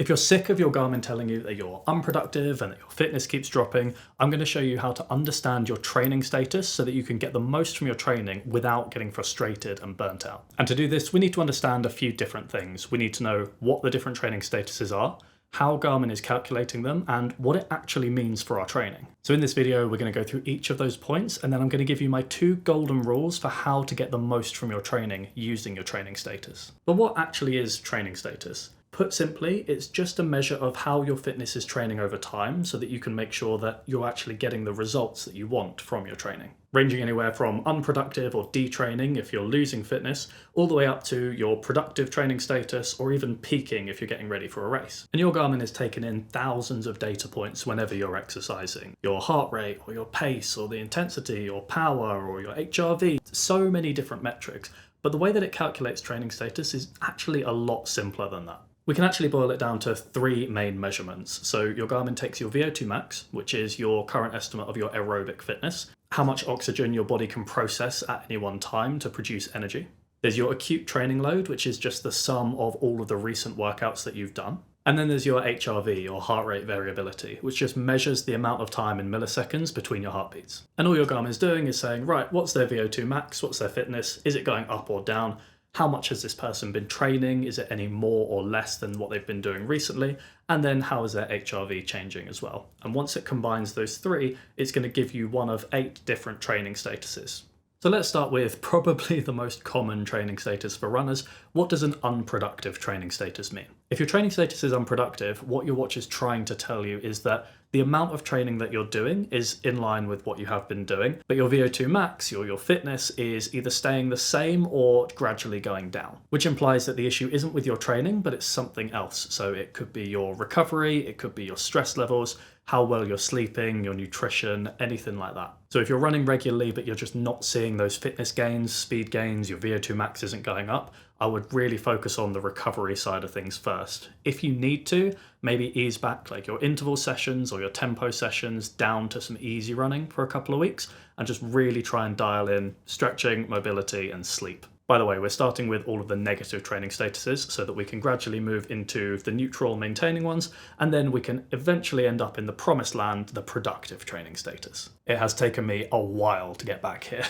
If you're sick of your Garmin telling you that you're unproductive and that your fitness keeps dropping, I'm going to show you how to understand your training status so that you can get the most from your training without getting frustrated and burnt out. And to do this, we need to understand a few different things. We need to know what the different training statuses are, how Garmin is calculating them, and what it actually means for our training. So in this video, we're going to go through each of those points, and then I'm going to give you my 2 golden rules for how to get the most from your training using your training status. But what actually is training status? Put simply, it's just a measure of how your fitness is training over time so that you can make sure that you're actually getting the results that you want from your training. Ranging anywhere from unproductive or detraining if you're losing fitness, all the way up to your productive training status or even peaking if you're getting ready for a race. And your Garmin is taking in thousands of data points whenever you're exercising. Your heart rate or your pace or the intensity or power or your HRV, so many different metrics. But the way that it calculates training status is actually a lot simpler than that. We can actually boil it down to 3 main measurements. So your Garmin takes your VO2 max, which is your current estimate of your aerobic fitness, how much oxygen your body can process at any one time to produce energy. There's your acute training load, which is just the sum of all of the recent workouts that you've done. And then there's your HRV, or heart rate variability, which just measures the amount of time in milliseconds between your heartbeats. And all your Garmin's doing is saying, right, what's their VO2 max? What's their fitness? Is it going up or down? How much has this person been training? Is it any more or less than what they've been doing recently? And then how is their HRV changing as well? And once it combines those 3, it's going to give you one of 8 different training statuses. So let's start with probably the most common training status for runners. What does an unproductive training status mean? If your training status is unproductive, what your watch is trying to tell you is that the amount of training that you're doing is in line with what you have been doing, but your VO2 max, your fitness, is either staying the same or gradually going down, which implies that the issue isn't with your training, but it's something else. So it could be your recovery, it could be your stress levels, how well you're sleeping, your nutrition, anything like that. So if you're running regularly, but you're just not seeing those fitness gains, speed gains, your VO2 max isn't going up, I would really focus on the recovery side of things first. If you need to, maybe ease back like your interval sessions or your tempo sessions down to some easy running for a couple of weeks and just really try and dial in stretching, mobility, and sleep. By the way, we're starting with all of the negative training statuses so that we can gradually move into the neutral maintaining ones, and then we can eventually end up in the promised land, the productive training status. It has taken me a while to get back here.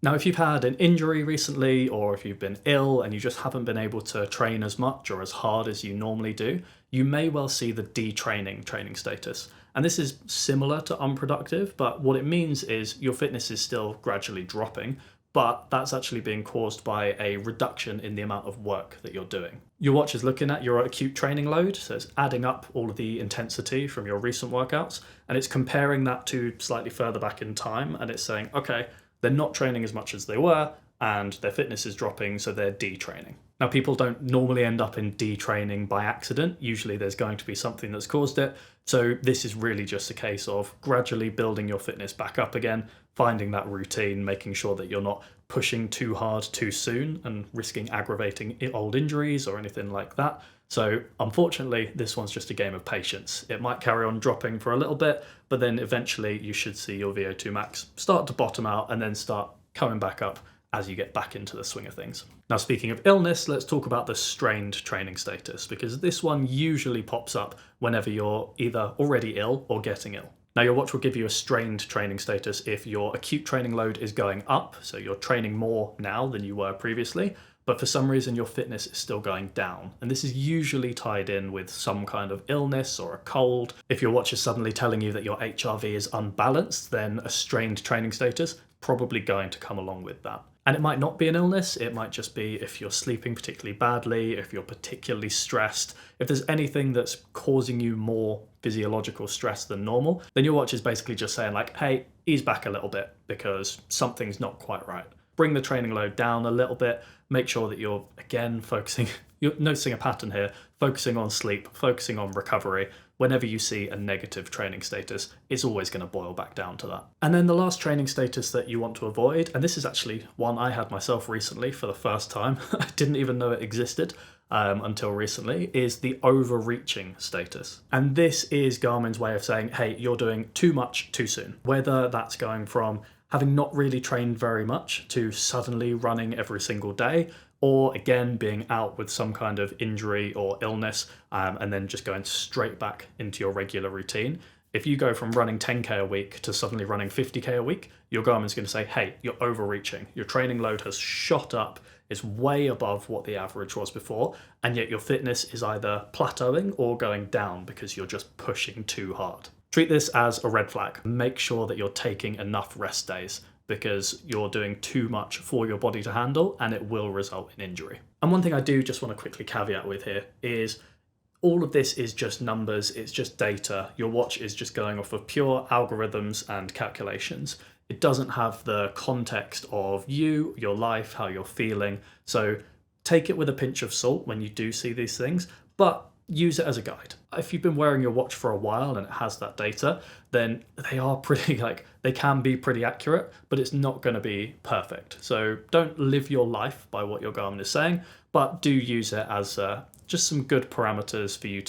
Now, if you've had an injury recently, or if you've been ill and you just haven't been able to train as much or as hard as you normally do, you may well see the detraining training status. And this is similar to unproductive, but what it means is your fitness is still gradually dropping, but that's actually being caused by a reduction in the amount of work that you're doing. Your watch is looking at your acute training load, so it's adding up all of the intensity from your recent workouts, and it's comparing that to slightly further back in time, and it's saying, okay, they're not training as much as they were, and their fitness is dropping, so they're detraining. Now, people don't normally end up in detraining by accident. Usually there's going to be something that's caused it. So this is really just a case of gradually building your fitness back up again, finding that routine, making sure that you're not pushing too hard too soon and risking aggravating old injuries or anything like that. So unfortunately, this one's just a game of patience. It might carry on dropping for a little bit, but then eventually you should see your VO2 max start to bottom out and then start coming back up as you get back into the swing of things. Now, speaking of illness, let's talk about the strained training status, because this one usually pops up whenever you're either already ill or getting ill. Now, your watch will give you a strained training status if your acute training load is going up, so you're training more now than you were previously, but for some reason your fitness is still going down. And this is usually tied in with some kind of illness or a cold. If your watch is suddenly telling you that your HRV is unbalanced, then a strained training status probably going to come along with that. And it might not be an illness, it might just be if you're sleeping particularly badly, if you're particularly stressed, if there's anything that's causing you more physiological stress than normal, then your watch is basically just saying like, hey, ease back a little bit because something's not quite right. Bring the training load down a little bit, make sure that you're, again, focusing, you're noticing a pattern here, focusing on sleep, focusing on recovery. Whenever you see a negative training status, it's always going to boil back down to that. And then the last training status that you want to avoid, and this is actually one I had myself recently for the first time, I didn't even know it existed until recently, is the overreaching status. And this is Garmin's way of saying, hey, you're doing too much too soon. Whether that's going from having not really trained very much to suddenly running every single day, or again, being out with some kind of injury or illness, and then just going straight back into your regular routine. If you go from running 10K a week to suddenly running 50K a week, your Garmin's going to say, hey, you're overreaching. Your training load has shot up. It's way above what the average was before. And yet your fitness is either plateauing or going down because you're just pushing too hard. Treat this as a red flag. Make sure that you're taking enough rest days, because you're doing too much for your body to handle and it will result in injury. And one thing I do just want to quickly caveat with here is all of this is just numbers, it's just data. Your watch is just going off of pure algorithms and calculations. It doesn't have the context of you, your life, how you're feeling. So take it with a pinch of salt when you do see these things, but use it as a guide. If you've been wearing your watch for a while and it has that data, then they are pretty, they can be pretty accurate, but it's not going to be perfect. So don't live your life by what your Garmin is saying, but do use it as just some good parameters for you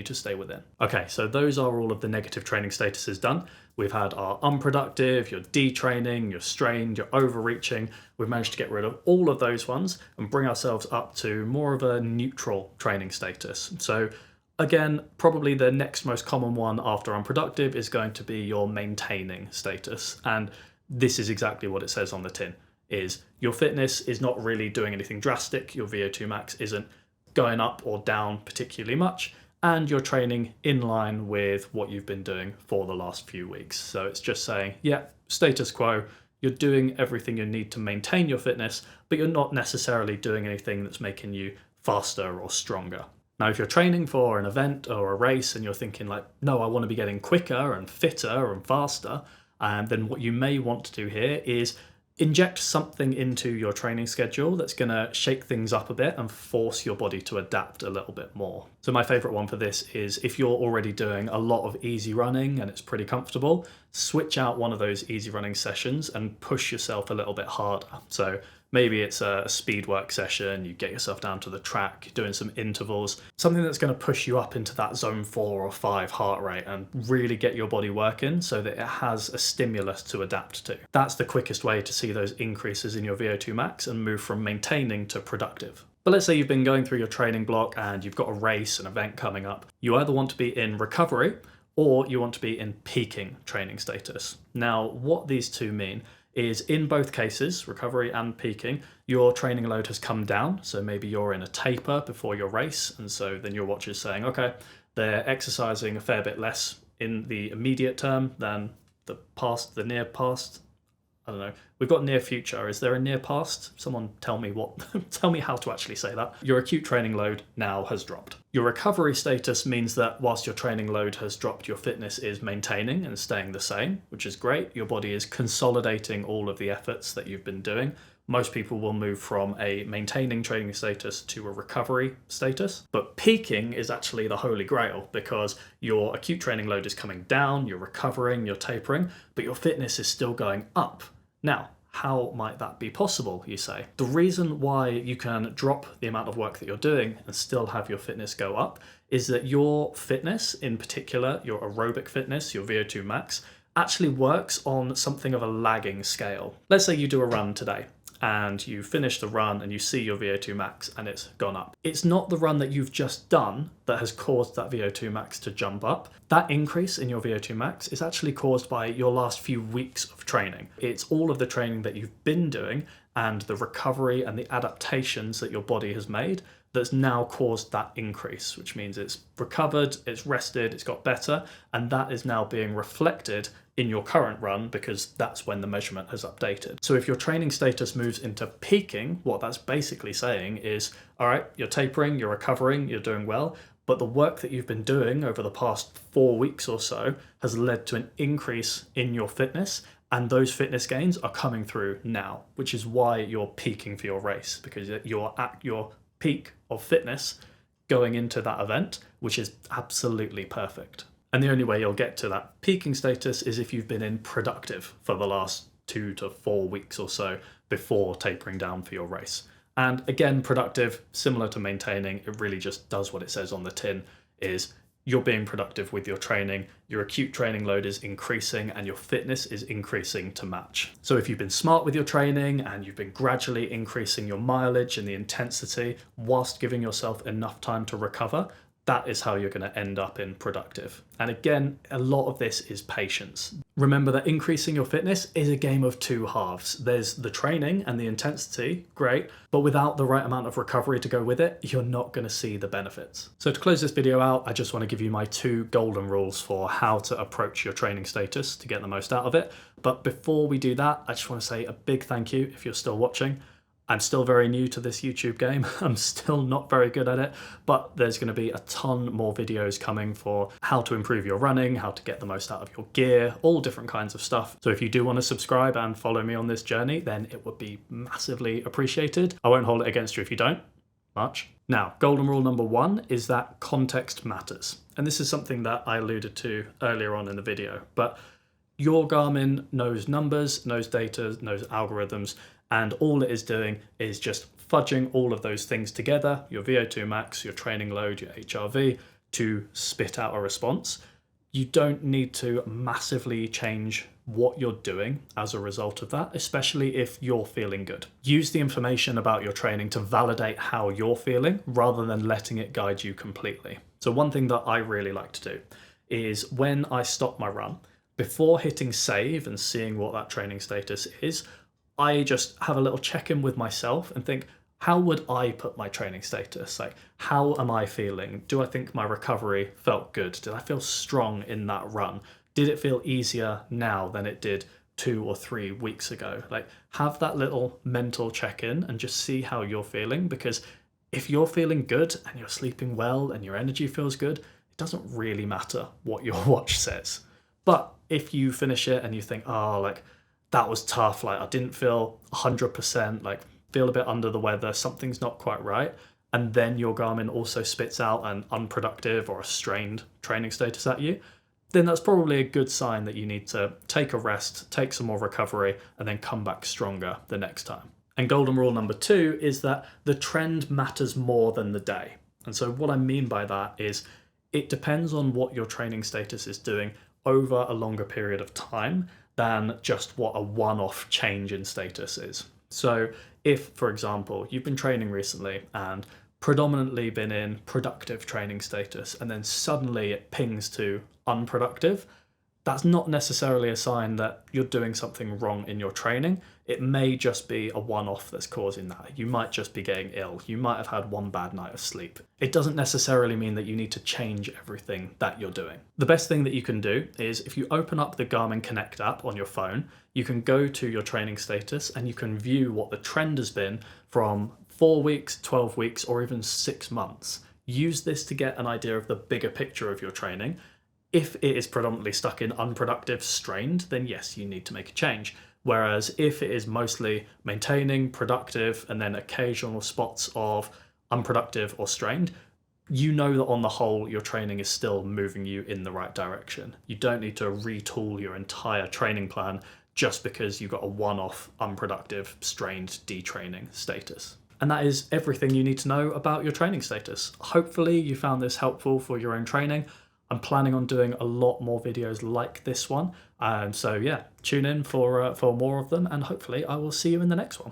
to stay within. Okay, so those are all of the negative training statuses done. We've had our unproductive, your detraining, your strained, your overreaching. We've managed to get rid of all of those ones and bring ourselves up to more of a neutral training status. So again, probably the next most common one after unproductive is going to be your maintaining status. And this is exactly what it says on the tin, is your fitness is not really doing anything drastic. Your VO2 max isn't going up or down particularly much, and you're training in line with what you've been doing for the last few weeks. So it's just saying, yeah, status quo, you're doing everything you need to maintain your fitness, but you're not necessarily doing anything that's making you faster or stronger. Now, if you're training for an event or a race and you're thinking like, no, I want to be getting quicker and fitter and faster, then what you may want to do here is inject something into your training schedule that's going to shake things up a bit and force your body to adapt a little bit more. So my favorite one for this is if you're already doing a lot of easy running and it's pretty comfortable, switch out one of those easy running sessions and push yourself a little bit harder. So maybe it's a speed work session, you get yourself down to the track, doing some intervals, something that's going to push you up into that zone 4 or 5 heart rate and really get your body working so that it has a stimulus to adapt to. That's the quickest way to see those increases in your VO2 max and move from maintaining to productive. But let's say you've been going through your training block and you've got a race, an event coming up. You either want to be in recovery or you want to be in peaking training status. Now, what these two mean is in both cases, recovery and peaking, your training load has come down. So maybe you're in a taper before your race. And so then your watch is saying, okay, they're exercising a fair bit less in the immediate term than the past, the near past. I don't know. We've got near future. Is there a near past? Someone tell me tell me how to actually say that. Your acute training load now has dropped. Your recovery status means that whilst your training load has dropped, your fitness is maintaining and staying the same, which is great. Your body is consolidating all of the efforts that you've been doing. Most people will move from a maintaining training status to a recovery status. But peaking is actually the holy grail because your acute training load is coming down, you're recovering, you're tapering, but your fitness is still going up. Now, how might that be possible, you say? The reason why you can drop the amount of work that you're doing and still have your fitness go up is that your fitness, in particular, your aerobic fitness, your VO2 max, actually works on something of a lagging scale. Let's say you do a run today and you finish the run and you see your VO2 max and it's gone up. It's not the run that you've just done that has caused that VO2 max to jump up. That increase in your VO2 max is actually caused by your last few weeks of training. It's all of the training that you've been doing and the recovery and the adaptations that your body has made that's now caused that increase, which means it's recovered, it's rested, it's got better, and that is now being reflected in your current run because that's when the measurement has updated. So if your training status moves into peaking, what that's basically saying is, all right, you're tapering, you're recovering, you're doing well, but the work that you've been doing over the past 4 weeks or so has led to an increase in your fitness, and those fitness gains are coming through now, which is why you're peaking for your race, because you're at your peak of fitness going into that event, which is absolutely perfect. And the only way you'll get to that peaking status is if you've been in productive for the last 2 to 4 weeks or so before tapering down for your race. And again, productive, similar to maintaining, it really just does what it says on the tin, is you're being productive with your training, your acute training load is increasing, and your fitness is increasing to match. So if you've been smart with your training and you've been gradually increasing your mileage and the intensity whilst giving yourself enough time to recover, that is how you're going to end up in productive. And again, a lot of this is patience. Remember that increasing your fitness is a game of two halves. There's the training and the intensity, great, but without the right amount of recovery to go with it, you're not going to see the benefits. So to close this video out, I just want to give you my 2 golden rules for how to approach your training status to get the most out of it. But before we do that, I just want to say a big thank you if you're still watching. I'm still very new to this YouTube game. I'm still not very good at it, but there's going to be a ton more videos coming for how to improve your running, how to get the most out of your gear, all different kinds of stuff. So if you do want to subscribe and follow me on this journey, then it would be massively appreciated. I won't hold it against you if you don't. Much. Now, golden rule number 1 is that context matters. And this is something that I alluded to earlier on in the video, but your Garmin knows numbers, knows data, knows algorithms, and all it is doing is just fudging all of those things together, your VO2 max, your training load, your HRV, to spit out a response. You don't need to massively change what you're doing as a result of that, especially if you're feeling good. Use the information about your training to validate how you're feeling rather than letting it guide you completely. So one thing that I really like to do is when I stop my run, before hitting save and seeing what that training status is, I just have a little check-in with myself and think, how would I put my training status? Like, how am I feeling? Do I think my recovery felt good? Did I feel strong in that run? Did it feel easier now than it did 2 or 3 weeks ago? Like, have that little mental check-in and just see how you're feeling, because if you're feeling good and you're sleeping well and your energy feels good, it doesn't really matter what your watch says. But if you finish it and you think, oh, like, that was tough, like I didn't feel 100%, like feel a bit under the weather, something's not quite right, and then your Garmin also spits out an unproductive or a strained training status at you, then that's probably a good sign that you need to take a rest, take some more recovery, and then come back stronger the next time. And golden rule number 2 is that the trend matters more than the day. And so what I mean by that is it depends on what your training status is doing over a longer period of time than just what a one-off change in status is. So if, for example, you've been training recently and predominantly been in productive training status and then suddenly it pings to unproductive, that's not necessarily a sign that you're doing something wrong in your training. It may just be a one-off that's causing that. You might just be getting ill. You might have had one bad night of sleep. It doesn't necessarily mean that you need to change everything that you're doing. The best thing that you can do is if you open up the Garmin Connect app on your phone, you can go to your training status and you can view what the trend has been from 4 weeks, 12 weeks, or even 6 months. Use this to get an idea of the bigger picture of your training. If it is predominantly stuck in unproductive, strained, then yes, you need to make a change. Whereas if it is mostly maintaining, productive, and then occasional spots of unproductive or strained, you know that on the whole, your training is still moving you in the right direction. You don't need to retool your entire training plan just because you got a one-off unproductive, strained detraining status. And that is everything you need to know about your training status. Hopefully you found this helpful for your own training. I'm planning on doing a lot more videos like this one. So yeah, tune in for more of them, and hopefully I will see you in the next one.